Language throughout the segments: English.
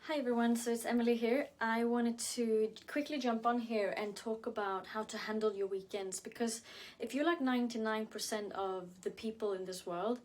Hi everyone, so it's Emily here. I wanted to quickly jump on here and talk about how to handle your weekends, because if you're like 99% of the people in this world,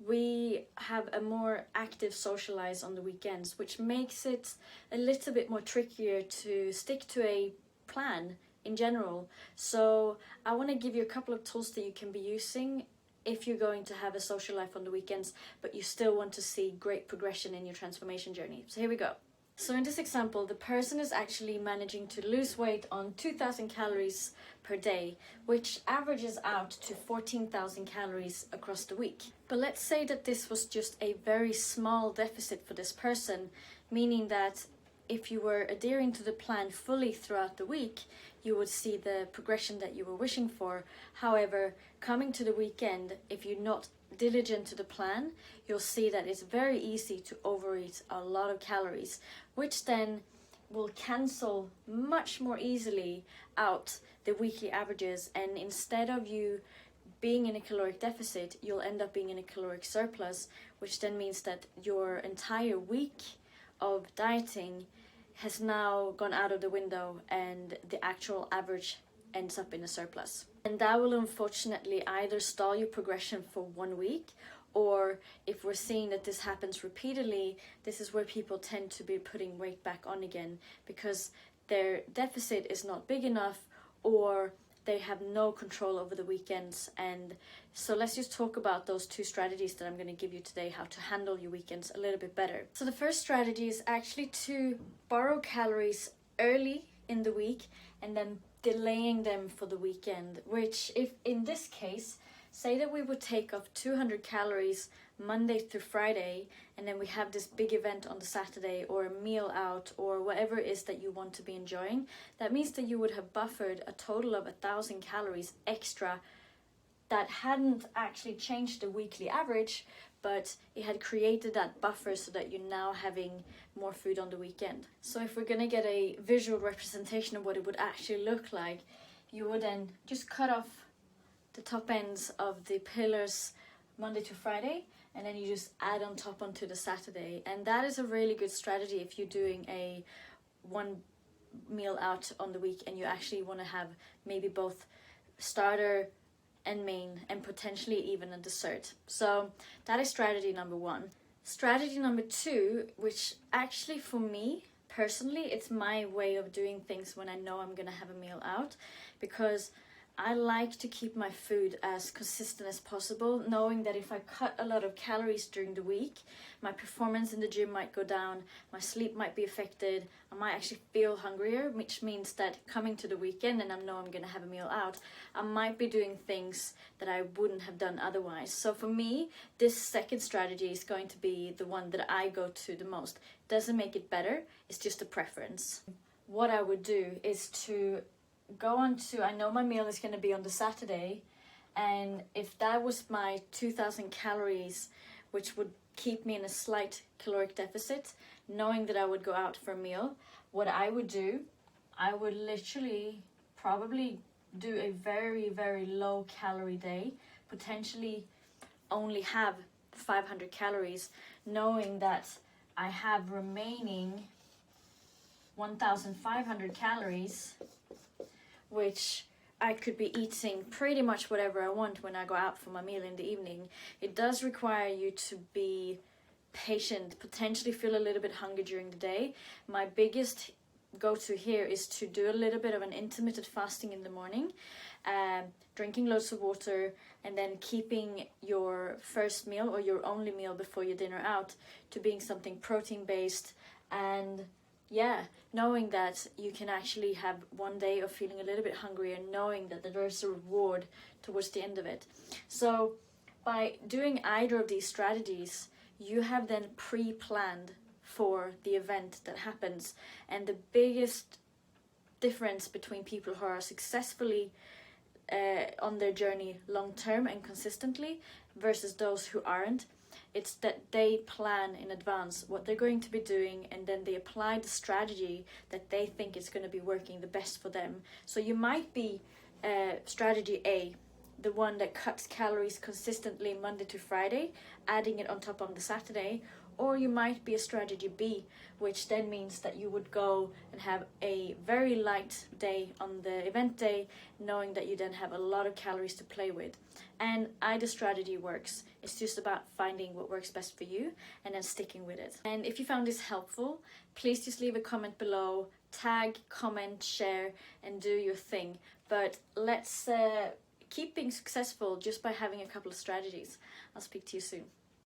we have a more active social lives on the weekends, which makes it a little bit more trickier to stick to a plan in general. So I want to give you a couple of tools that you can be using if you're going to have a social life on the weekends, but you still want to see great progression in your transformation journey. So here we go. So in this example, the person is actually managing to lose weight on 2,000 calories per day, which averages out to 14,000 calories across the week. But let's say that this was just a very small deficit for this person, meaning that if you were adhering to the plan fully throughout the week, you would see the progression that you were wishing for. However, coming to the weekend, if you're not diligent to the plan, you'll see that it's very easy to overeat a lot of calories, which then will cancel much more easily out the weekly averages, and instead of you being in a caloric deficit, you'll end up being in a caloric surplus, which then means that your entire week of dieting has now gone out of the window and the actual average ends up in a surplus. And that will unfortunately either stall your progression for 1 week, or if we're seeing that this happens repeatedly, this is where people tend to be putting weight back on again because their deficit is not big enough, or they have no control over the weekends. And so let's just talk about those two strategies that I'm going to give you today, how to handle your weekends a little bit better. So the first strategy is actually to borrow calories early in the week and then delaying them for the weekend, which, if in this case, say that we would take off 200 calories Monday through Friday, and then we have this big event on the Saturday, or a meal out, or whatever it is that you want to be enjoying, that means that you would have buffered a total of 1,000 calories extra that hadn't actually changed the weekly average, but it had created that buffer so that you're now having more food on the weekend. So if we're gonna get a visual representation of what it would actually look like, you would then just cut off the top ends of the pillars Monday to Friday, and then you just add on top onto the Saturday. And that is a really good strategy if you're doing a one meal out on the week and you actually want to have maybe both starter and main, and potentially even a dessert. So that is strategy number one. Strategy number two, which actually for me personally, it's my way of doing things when I know I'm gonna have a meal out, because I like to keep my food as consistent as possible, knowing that if I cut a lot of calories during the week, my performance in the gym might go down, my sleep might be affected, I might actually feel hungrier, which means that coming to the weekend and I know I'm going to have a meal out, I might be doing things that I wouldn't have done otherwise. So for me, this second strategy is going to be the one that I go to the most. Doesn't make it better, it's just a preference. What I would do is to go on to, I know my meal is going to be on the Saturday, and if that was my 2,000 calories, which would keep me in a slight caloric deficit, knowing that I would go out for a meal, what I would do, I would literally probably do a very, very low calorie day, potentially only have 500 calories, knowing that I have remaining 1,500 calories, which I could be eating pretty much whatever I want when I go out for my meal in the evening. It does require you to be patient, potentially feel a little bit hungry during the day. My biggest go-to here is to do a little bit of an intermittent fasting in the morning, drinking loads of water, and then keeping your first meal or your only meal before your dinner out to being something protein-based, and knowing that you can actually have one day of feeling a little bit hungry and knowing that there's a reward towards the end of it. So by doing either of these strategies, you have then pre-planned for the event that happens. And the biggest difference between people who are successfully on their journey long term and consistently versus those who aren't, it's that they plan in advance what they're going to be doing, and then they apply the strategy that they think is going to be working the best for them. So you might be strategy A, the one that cuts calories consistently Monday to Friday, adding it on top on the Saturday, Or you might be a strategy B, which then means that you would go and have a very light day on the event day, knowing that you then have a lot of calories to play with. And either strategy works. It's just about finding what works best for you and then sticking with it. And if you found this helpful, please just leave a comment below, tag, comment, share, and do your thing. But let's keep being successful just by having a couple of strategies. I'll speak to you soon.